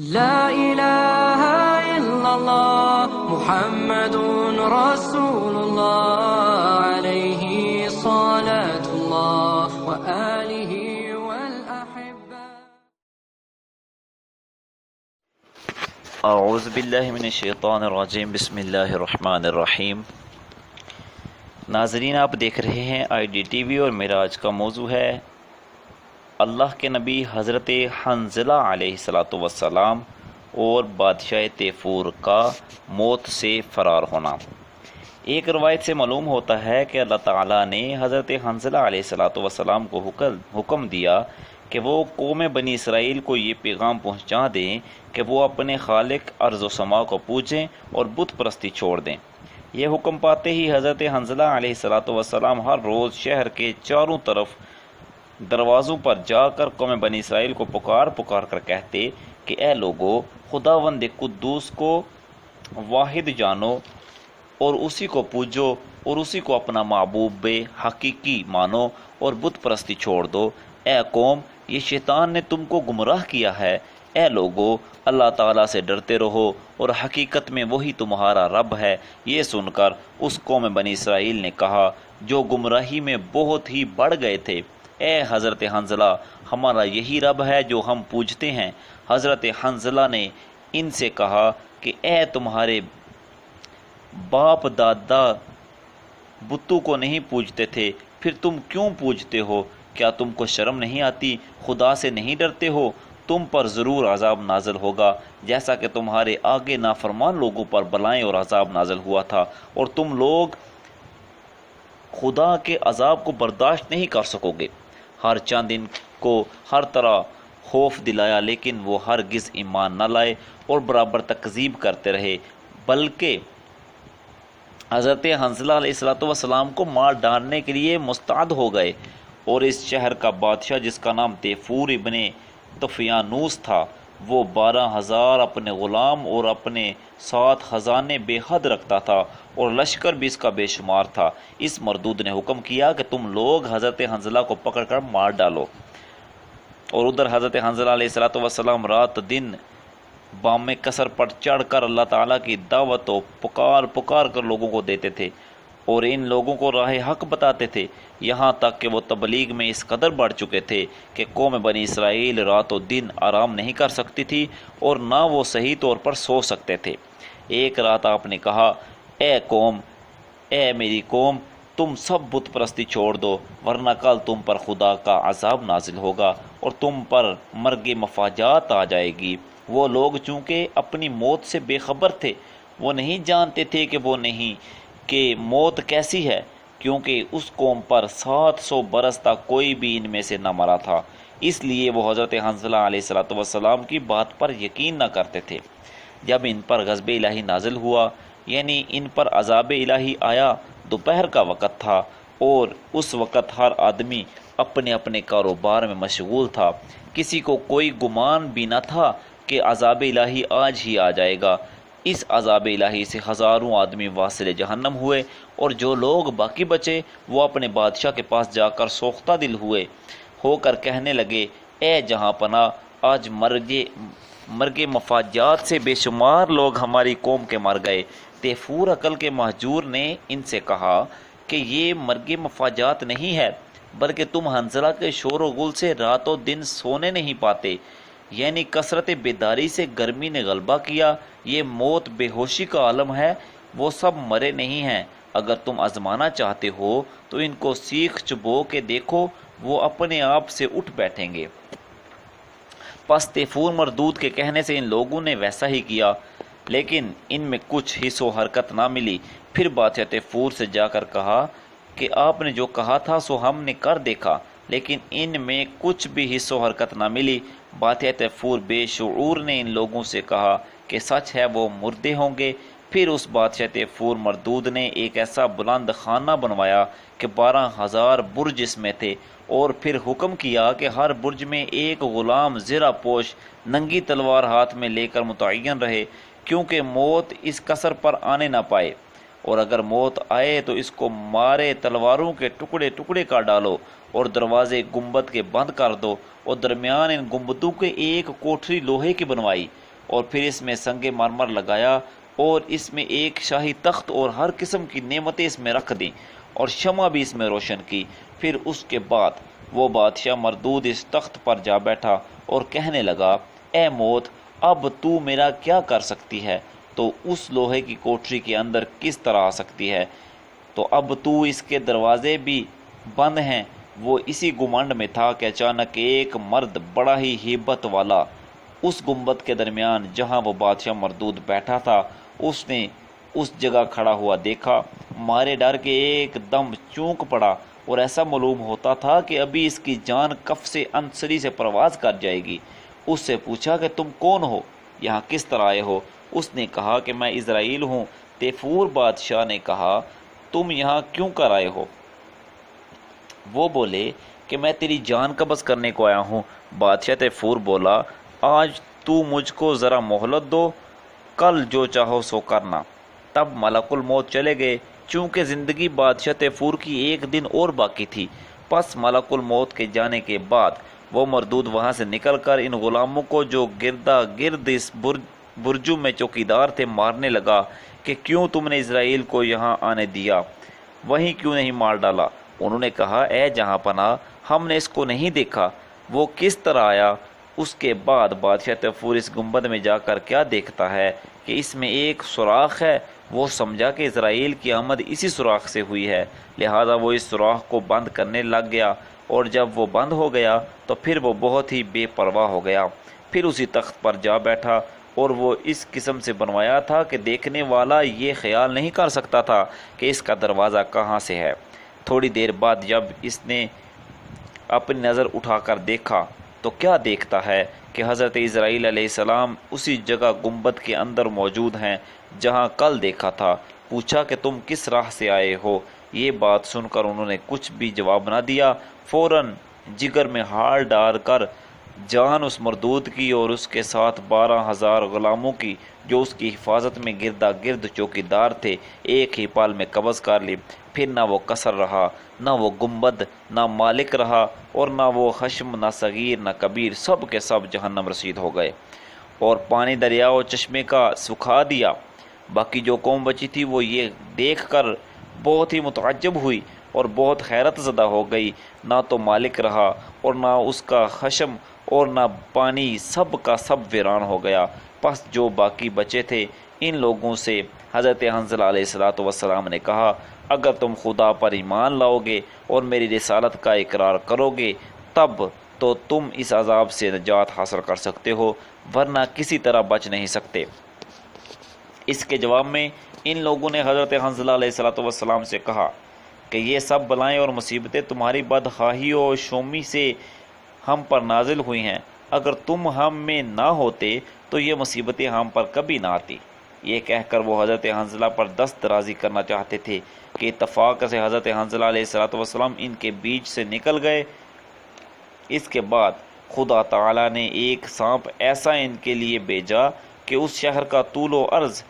لا إله إلا الله محمد رسول الله عليه صلاة الله وآله والأحبة. اعوذ باللہ من الشیطان الرجیم، بسم اللہ الرحمن الرحیم۔ ناظرین، آپ دیکھ رہے ہیں آئی ڈی ٹی وی اور میرا آج کا موضوع ہے اللہ کے نبی حضرت حنظلہ علیہ السلام اور بادشاہ تیفور کا موت سے فرار ہونا۔ ایک روایت سے معلوم ہوتا ہے کہ اللہ تعالیٰ نے حضرت حنظلہ علیہ السلام کو حکم دیا کہ وہ قوم بنی اسرائیل کو یہ پیغام پہنچا دیں کہ وہ اپنے خالق ارض و سما کو پوجیں اور بت پرستی چھوڑ دیں۔ یہ حکم پاتے ہی حضرت حنظلہ علیہ السلام ہر روز شہر کے چاروں طرف دروازوں پر جا کر قوم بنی اسرائیل کو پکار کر کہتے کہ اے لوگو، خداوند قدوس کو واحد جانو اور اسی کو پوجو اور اسی کو اپنا معبود حقیقی مانو اور بت پرستی چھوڑ دو۔ اے قوم، یہ شیطان نے تم کو گمراہ کیا ہے۔ اے لوگو، اللہ تعالیٰ سے ڈرتے رہو اور حقیقت میں وہی تمہارا رب ہے۔ یہ سن کر اس قوم بنی اسرائیل نے کہا جو گمراہی میں بہت ہی بڑھ گئے تھے، اے حضرت حنظلہ، ہمارا یہی رب ہے جو ہم پوجتے ہیں۔ حضرت حنظلہ نے ان سے کہا کہ اے تمہارے باپ دادا بتوں کو نہیں پوجتے تھے، پھر تم کیوں پوجتے ہو؟ کیا تم کو شرم نہیں آتی؟ خدا سے نہیں ڈرتے ہو؟ تم پر ضرور عذاب نازل ہوگا، جیسا کہ تمہارے آگے نافرمان لوگوں پر بلائیں اور عذاب نازل ہوا تھا، اور تم لوگ خدا کے عذاب کو برداشت نہیں کر سکو گے۔ ہر چند ان کو ہر طرح خوف دلایا، لیکن وہ ہرگز ایمان نہ لائے اور برابر تکذیب کرتے رہے، بلکہ حضرت حنظلہ علیہ السلام کو مار ڈالنے کے لیے مستعد ہو گئے۔ اور اس شہر کا بادشاہ، جس کا نام تیفور ابن طفیانوس تھا، وہ 12,000 اپنے غلام اور اپنے 7 خزانے بے حد رکھتا تھا، اور لشکر بھی اس کا بے شمار تھا۔ اس مردود نے حکم کیا کہ تم لوگ حضرت حنظلہ کو پکڑ کر مار ڈالو۔ اور ادھر حضرت حنظلہ علیہ السلام رات دن بام کثر پر چڑھ کر اللہ تعالیٰ کی دعوت و پکار کر لوگوں کو دیتے تھے اور ان لوگوں کو راہ حق بتاتے تھے، یہاں تک کہ وہ تبلیغ میں اس قدر بڑھ چکے تھے کہ قوم بنی اسرائیل رات و دن آرام نہیں کر سکتی تھی اور نہ وہ صحیح طور پر سو سکتے تھے۔ ایک رات آپ نے کہا، اے میری قوم، تم سب بت پرستی چھوڑ دو، ورنہ کل تم پر خدا کا عذاب نازل ہوگا اور تم پر مرگ مفاجات آ جائے گی۔ وہ لوگ چونکہ اپنی موت سے بے خبر تھے، وہ نہیں جانتے تھے کہ موت کیسی ہے، کیونکہ اس قوم پر 700 برس تک کوئی بھی ان میں سے نہ مرا تھا، اس لیے وہ حضرت حنظلہ علیہ السلام کی بات پر یقین نہ کرتے تھے۔ جب ان پر غضب الہی نازل ہوا، یعنی ان پر عذاب الہی آیا، دوپہر کا وقت تھا اور اس وقت ہر آدمی اپنے اپنے کاروبار میں مشغول تھا۔ کسی کو کوئی گمان بھی نہ تھا کہ عذاب الہی آج ہی آ جائے گا۔ اس عذاب الہی سے ہزاروں آدمی واصل جہنم ہوئے، اور جو لوگ باقی بچے وہ اپنے بادشاہ کے پاس جا کر سوختہ دل ہو کر کہنے لگے، اے جہاں پناہ، آج مرگ مفاجات سے بے شمار لوگ ہماری قوم کے مر گئے۔ تیفور عقل کے مہجور نے ان سے کہا کہ یہ مرگ مفاجات نہیں ہے، بلکہ تم حنظلہ کے شور و غل سے رات و دن سونے نہیں پاتے، یعنی کثرت بیداری سے گرمی نے غلبہ کیا۔ یہ موت بے ہوشی کا عالم ہے، وہ سب مرے نہیں ہیں۔ اگر تم آزمانا چاہتے ہو تو ان کو سیخ چبو کے دیکھو، وہ اپنے آپ سے اٹھ بیٹھیں گے۔ پس تیفور مردود کے کہنے سے ان لوگوں نے ویسا ہی کیا، لیکن ان میں کچھ حص و حرکت نہ ملی۔ پھر بادشاہ تیفور سے جا کر کہا کہ آپ نے جو کہا تھا سو ہم نے کر دیکھا، لیکن ان میں کچھ بھی حص و حرکت نہ ملی۔ بادشاہ تیفور بے شعور نے ان لوگوں سے کہا کہ سچ ہے وہ مردے ہوں گے۔ پھر اس بادشاہ تیفور مردود نے ایک ایسا بلند خانہ بنوایا کہ 12,000 برج اس میں تھے، اور پھر حکم کیا کہ ہر برج میں ایک غلام زرہ پوش ننگی تلوار ہاتھ میں لے کر متعین رہے، کیونکہ موت اس قصر پر آنے نہ پائے، اور اگر موت آئے تو اس کو مارے تلواروں کے ٹکڑے ٹکڑے کر ڈالو اور دروازے گنبد کے بند کر دو، اور درمیان ان گنبدوں کے ایک کوٹری لوہے کی بنوائی، اور پھر اس میں سنگ مرمر لگایا اور اس میں ایک شاہی تخت اور ہر قسم کی نعمتیں اس میں رکھ دیں اور شمع بھی اس میں روشن کی۔ پھر اس کے بعد وہ بادشاہ مردود اس تخت پر جا بیٹھا اور کہنے لگا، اے موت، اب تو میرا کیا کر سکتی ہے؟ تو اس لوہے کی کوٹری کے اندر کس طرح آ سکتی ہے؟ تو اب تو اس کے دروازے بھی بند ہیں۔ وہ اسی گمنڈ میں تھا کہ اچانک ایک مرد بڑا ہی ہیبت والا اس گنبد کے درمیان جہاں وہ بادشاہ مردود بیٹھا تھا اس نے اس جگہ کھڑا ہوا دیکھا۔ مارے ڈر کے ایک دم چونک پڑا اور ایسا معلوم ہوتا تھا کہ ابھی اس کی جان کف سے انصری سے پرواز کر جائے گی۔ اس سے پوچھا کہ تم کون ہو؟ یہاں کس طرح آئے ہو؟ اس نے کہا کہ میں اسرائیل ہوں۔ تیفور بادشاہ نے کہا، تم یہاں کیوں کر آئے ہو؟ وہ بولے کہ میں تیری جان قبض کرنے کو آیا ہوں۔ بادشاہ تیفور بولا، آج تو مجھ کو ذرا مہلت دو، کل جو چاہو سو کرنا۔ تب ملک الموت چلے گئے۔ چونکہ زندگی بادشاہ تیفور کی ایک دن اور باقی تھی، پس ملک الموت کے جانے کے بعد وہ مردود وہاں سے نکل کر ان غلاموں کو جو گردا گرد اس برجو میں چوکیدار تھے مارنے لگا کہ کیوں تم نے اسرائیل کو یہاں آنے دیا، وہیں کیوں نہیں مار ڈالا؟ انہوں نے کہا، اے جہاں پناہ، ہم نے اس کو نہیں دیکھا، وہ کس طرح آیا؟ اس کے بعد بادشاہ تیفور اس گنبد میں جا کر کیا دیکھتا ہے کہ اس میں ایک سوراخ ہے۔ وہ سمجھا کہ اسرائیل کی آمد اسی سوراخ سے ہوئی ہے، لہذا وہ اس سوراخ کو بند کرنے لگ گیا، اور جب وہ بند ہو گیا تو پھر وہ بہت ہی بے پرواہ ہو گیا۔ پھر اسی تخت پر جا بیٹھا، اور وہ اس قسم سے بنوایا تھا کہ دیکھنے والا یہ خیال نہیں کر سکتا تھا کہ اس کا دروازہ کہاں سے ہے۔ تھوڑی دیر بعد جب اس نے اپنی نظر اٹھا کر دیکھا تو کیا دیکھتا ہے کہ حضرت اسرائیل علیہ السلام اسی جگہ گنبد کے اندر موجود ہیں جہاں کل دیکھا تھا۔ پوچھا کہ تم کس راہ سے آئے ہو؟ یہ بات سن کر انہوں نے کچھ بھی جواب نہ دیا۔ فوراً جگر میں ہار ڈال کر جان اس مردود کی اور اس کے ساتھ 12,000 غلاموں کی جو اس کی حفاظت میں گردا گرد چوکیدار تھے ایک ہی پال میں قبض کر لی۔ پھر نہ وہ قصر رہا، نہ وہ گنبد، نہ مالک رہا، اور نہ وہ خشم، نہ صغیر نہ کبیر، سب کے سب جہنم رسید ہو گئے، اور پانی دریا و چشمے کا سکھا دیا۔ باقی جو قوم بچی تھی وہ یہ دیکھ کر بہت ہی متعجب ہوئی اور بہت حیرت زدہ ہو گئی۔ نہ تو مالک رہا اور نہ اس کا خشم اور نہ پانی، سب کا سب ویران ہو گیا۔ پس جو باقی بچے تھے ان لوگوں سے حضرت حنظلہ علیہ السلام نے کہا، اگر تم خدا پر ایمان لاؤ گے اور میری رسالت کا اقرار کرو گے تب تو تم اس عذاب سے نجات حاصل کر سکتے ہو، ورنہ کسی طرح بچ نہیں سکتے۔ اس کے جواب میں ان لوگوں نے حضرت حنظلہ علیہ السلام سے کہا کہ یہ سب بلائیں اور مصیبتیں تمہاری بدخواہی و شومی سے ہم پر نازل ہوئی ہیں، اگر تم ہم میں نہ ہوتے تو یہ مصیبتیں ہم پر کبھی نہ آتی۔ یہ کہہ کر وہ حضرت حنظلہ پر دست درازی کرنا چاہتے تھے کہ اتفاق سے حضرت حنظلہ علیہ السلام ان کے بیچ سے نکل گئے۔ اس کے بعد خدا تعالی نے ایک سانپ ایسا ان کے لیے بھیجا کہ اس شہر کا طول و عرض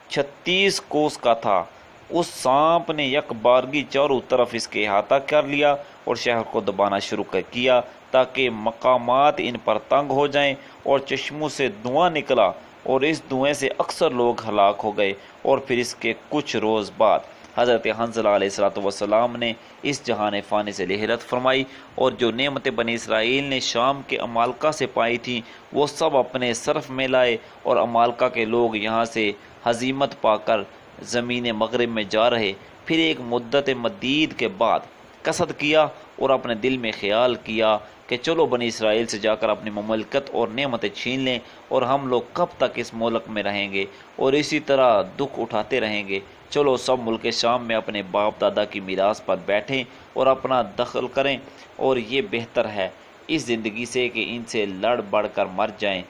36 کوس کا تھا۔ اس سانپ نے یک بارگی چاروں طرف اس کے احاطہ کر لیا اور شہر کو دبانا شروع کیا تاکہ مقامات ان پر تنگ ہو جائیں، اور چشموں سے دھواں نکلا اور اس دھوئیں سے اکثر لوگ ہلاک ہو گئے۔ اور پھر اس کے کچھ روز بعد حضرت حنظلہ علیہ السلام نے اس جہان فانی سے لہرت فرمائی، اور جو نعمتیں بنی اسرائیل نے شام کے عمالقہ سے پائی تھیں وہ سب اپنے صرف میں لائے، اور عمالقہ کے لوگ یہاں سے ہزیمت پا کر زمین مغرب میں جا رہے۔ پھر ایک مدت مدید کے بعد قصد کیا اور اپنے دل میں خیال کیا کہ چلو بنی اسرائیل سے جا کر اپنی مملکت اور نعمتیں چھین لیں، اور ہم لوگ کب تک اس ملک میں رہیں گے اور اسی طرح دکھ اٹھاتے رہیں گے؟ چلو سب ملک شام میں اپنے باپ دادا کی میراث پر بیٹھیں اور اپنا دخل کریں، اور یہ بہتر ہے اس زندگی سے کہ ان سے لڑ بڑھ کر مر جائیں۔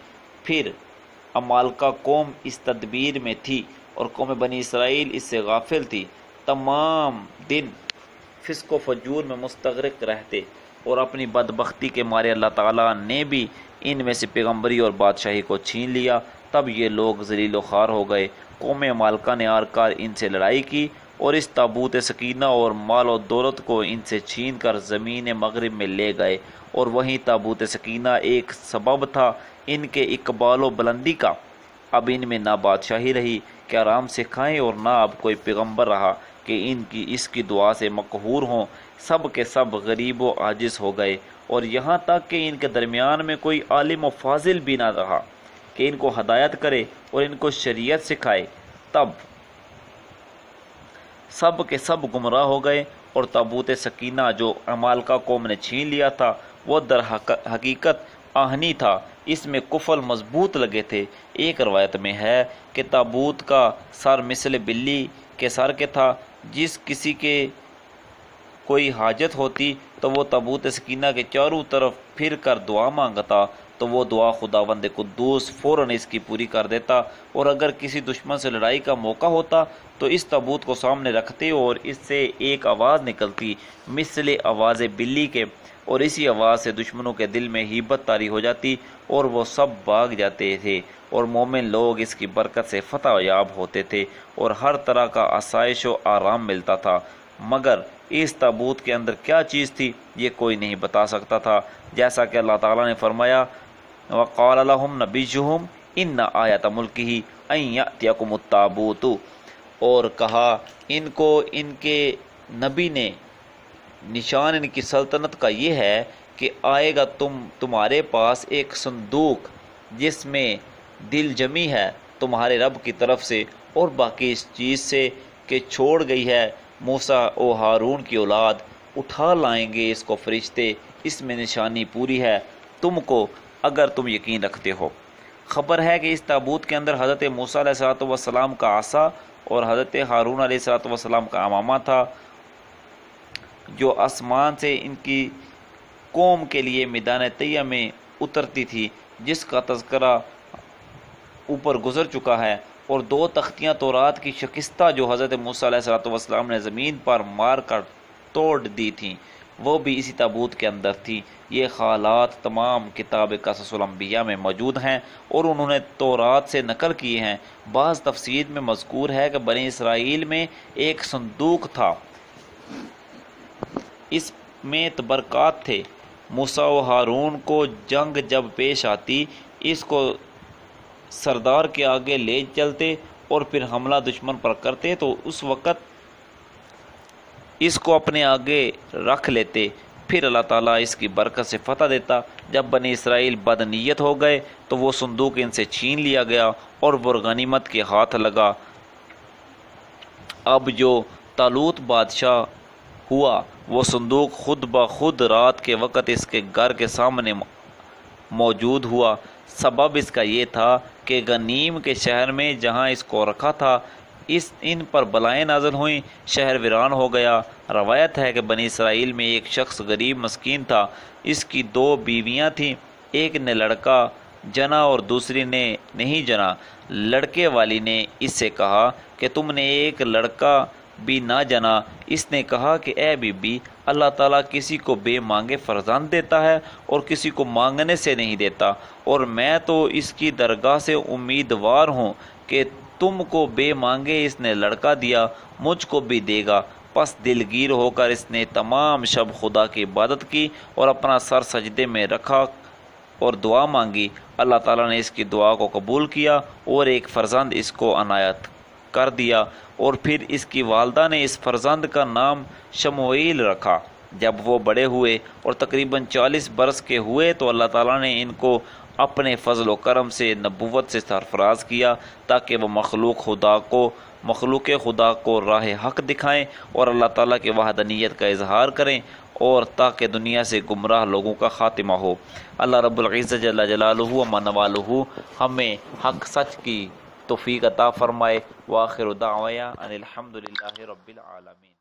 پھر عمالقہ قوم اس تدبیر میں تھی اور قوم بنی اسرائیل اس سے غافل تھی، تمام دن فسق و فجور میں مستغرق رہتے، اور اپنی بدبختی کے مارے اللہ تعالیٰ نے بھی ان میں سے پیغمبری اور بادشاہی کو چھین لیا۔ تب یہ لوگ ذلیل و خوار ہو گئے۔ قوم عمالقہ نے آر کار ان سے لڑائی کی اور اس تابوت سکینہ اور مال و دولت کو ان سے چھین کر زمین مغرب میں لے گئے، اور وہیں تابوت سکینہ ایک سبب تھا ان کے اقبال و بلندی کا۔ اب ان میں نہ بادشاہی رہی کہ آرام سے کھائیں اور نہ اب کوئی پیغمبر رہا کہ اس کی دعا سے مقہور ہوں۔ سب کے سب غریب و عاجز ہو گئے، اور یہاں تک کہ ان کے درمیان میں کوئی عالم و فاضل بھی نہ رہا کہ ان کو ہدایت کرے اور ان کو شریعت سکھائے۔ تب سب کے سب گمراہ ہو گئے، اور تابوت سکینہ جو عمالقہ قوم نے چھین لیا تھا وہ در حقیقت آہنی تھا، اس میں قفل مضبوط لگے تھے۔ ایک روایت میں ہے کہ تابوت کا سر مثل بلی کے سر کے تھا، جس کسی کے کوئی حاجت ہوتی تو وہ تابوت سکینہ کے چاروں طرف پھر کر دعا مانگتا تو وہ دعا خداوند قدوس فوراً اس کی پوری کر دیتا، اور اگر کسی دشمن سے لڑائی کا موقع ہوتا تو اس تابوت کو سامنے رکھتے اور اس سے ایک آواز نکلتی مثل آواز بلی کے، اور اسی آواز سے دشمنوں کے دل میں ہیبت طاری ہو جاتی اور وہ سب بھاگ جاتے تھے، اور مومن لوگ اس کی برکت سے فتح یاب ہوتے تھے اور ہر طرح کا آسائش و آرام ملتا تھا۔ مگر اس تابوت کے اندر کیا چیز تھی یہ کوئی نہیں بتا سکتا تھا، جیسا کہ اللہ تعالیٰ نے فرمایا وَقَالَ لَهُمْ نَبِيُّهُمْ إِنَّ آیَةَ مُلْکِهِ أَن يَأْتِيَكُمُ التَّابُوتُ، اور کہا ان کو ان کے نبی نے نشان ان کی سلطنت کا یہ ہے کہ آئے گا تمہارے پاس ایک صندوق جس میں دل جمی ہے تمہارے رب کی طرف سے، اور باقی اس چیز سے کہ چھوڑ گئی ہے موسیٰ و ہارون کی اولاد، اٹھا لائیں گے اس کو فرشتے، اس میں نشانی پوری ہے تم کو اگر تم یقین رکھتے ہو۔ خبر ہے کہ اس تابوت کے اندر حضرت موسیٰ علیہ السلام کا عصا اور حضرت ہارون علیہ السلام کا امامہ تھا، جو آسمان سے ان کی قوم کے لیے میدان طیہ میں اترتی تھی، جس کا تذکرہ اوپر گزر چکا ہے، اور 2 تختیاں تورات کی شکستہ جو حضرت موسیٰ علیہ السلام نے زمین پر مار کر توڑ دی تھیں وہ بھی اسی تابوت کے اندر تھی۔ یہ حالات تمام کتاب قصص الانبیاء میں موجود ہیں اور انہوں نے تورات سے نقل کیے ہیں۔ بعض تفسیر میں مذکور ہے کہ بنی اسرائیل میں ایک صندوق تھا، اس میں تبرکات تھے۔ موسیٰ و ہارون کو جنگ جب پیش آتی اس کو سردار کے آگے لے چلتے اور پھر حملہ دشمن پر کرتے تو اس وقت اس کو اپنے آگے رکھ لیتے، پھر اللہ تعالیٰ اس کی برکت سے فتح دیتا۔ جب بنی اسرائیل بدنیت ہو گئے تو وہ صندوق ان سے چھین لیا گیا اور وہ غنیمت کے ہاتھ لگا۔ اب جو طالوت بادشاہ ہوا وہ صندوق خود بخود رات کے وقت اس کے گھر کے سامنے موجود ہوا۔ سبب اس کا یہ تھا کہ غنیم کے شہر میں جہاں اس کو رکھا تھا ان پر بلائیں نازل ہوئیں، شہر ویران ہو گیا۔ روایت ہے کہ بنی اسرائیل میں ایک شخص غریب مسکین تھا، اس کی 2 بیویاں تھیں، ایک نے لڑکا جنا اور دوسری نے نہیں جنا۔ لڑکے والی نے اس سے کہا کہ تم نے ایک لڑکا بھی نہ جنا۔ اس نے کہا کہ اے بی بی، اللہ تعالیٰ کسی کو بے مانگے فرزند دیتا ہے اور کسی کو مانگنے سے نہیں دیتا، اور میں تو اس کی درگاہ سے امیدوار ہوں کہ تم کو بے مانگے اس نے لڑکا دیا، مجھ کو بھی دے گا۔ پس دلگیر ہو کر اس نے تمام شب خدا کی عبادت کی اور اپنا سر سجدے میں رکھا اور دعا مانگی۔ اللہ تعالیٰ نے اس کی دعا کو قبول کیا اور ایک فرزند اس کو عنایت کر دیا، اور پھر اس کی والدہ نے اس فرزند کا نام شموئیل رکھا۔ جب وہ بڑے ہوئے اور تقریباً 40 برس کے ہوئے تو اللہ تعالیٰ نے ان کو اپنے فضل و کرم سے نبوت سے سرفراز کیا تاکہ وہ مخلوق خدا کو راہ حق دکھائیں اور اللہ تعالیٰ کی وحدانیت کا اظہار کریں، اور تاکہ دنیا سے گمراہ لوگوں کا خاتمہ ہو۔ اللہ رب العزت جل جلالہ و منوالہ ہمیں حق سچ کی توفیق عطا فرمائے۔ وآخر دعوانا ان الحمد للہ رب العالمین۔